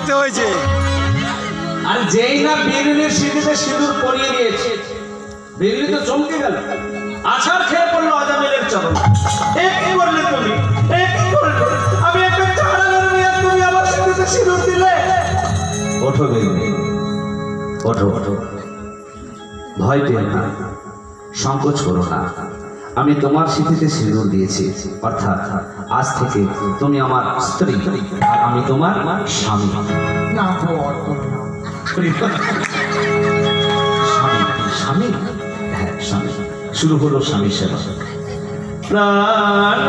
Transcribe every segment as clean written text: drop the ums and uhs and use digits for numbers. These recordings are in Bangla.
দেখতে হয়েছে। আর যেই না বিরুলির সিঁড়িতে সিঁদুর পরিয়ে দিয়েছে, বিরুলি তো চমকে গেল, আছাড় খেয়ে পড়লো আজামিলের চরণ। কি করলে তুমি? কি করলে? আমি একটা চাড়ানোর মেয়ে, তুমি আমার সিঁড়িতে সিঁদুর দিলে। ওঠো বিরুলি, ওঠো ওঠো, ভয় পেও না, সংকোচ করো না। আমি তোমার স্মৃতিতে সিঁদুর দিয়েছি, অর্থাৎ আজ থেকে তুমি আমার স্ত্রী আর আমি তোমার স্বামী। স্বামী স্বামী, হ্যাঁ স্বামী। শুরু হলো স্বামী সেবা। প্রাণ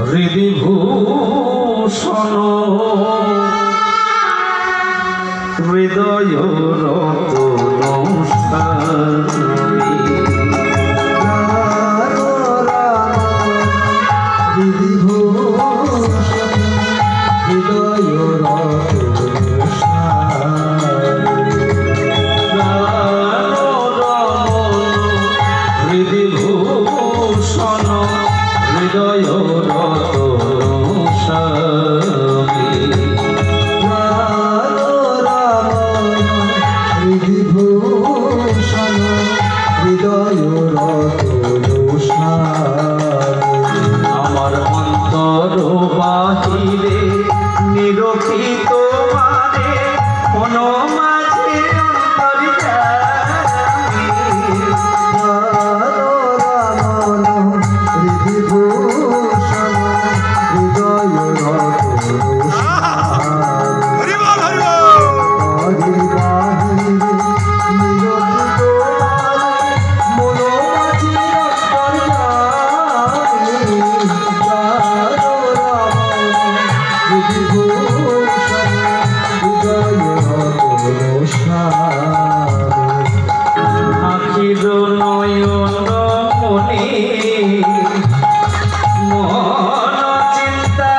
হৃদিভূষণ হৃদয় রতন হৃদিভূষণ হৃদয় আমার অন্তর বাহিরে নিরখিত মানে কোন মাঝে আখির নয়ন মনে মন চিন্তা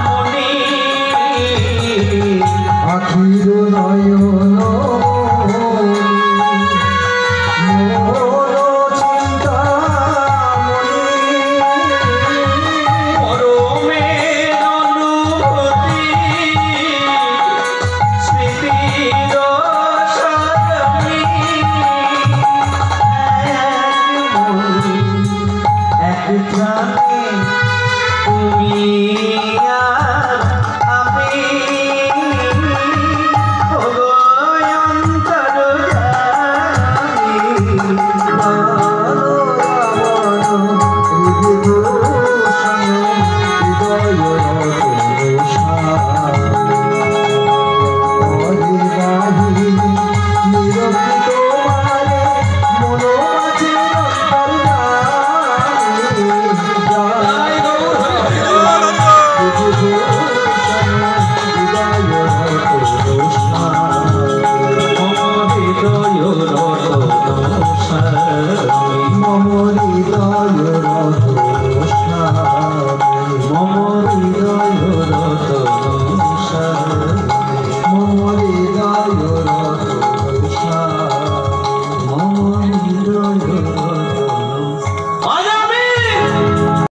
মনে, আখির নয়ন মম হৃদয়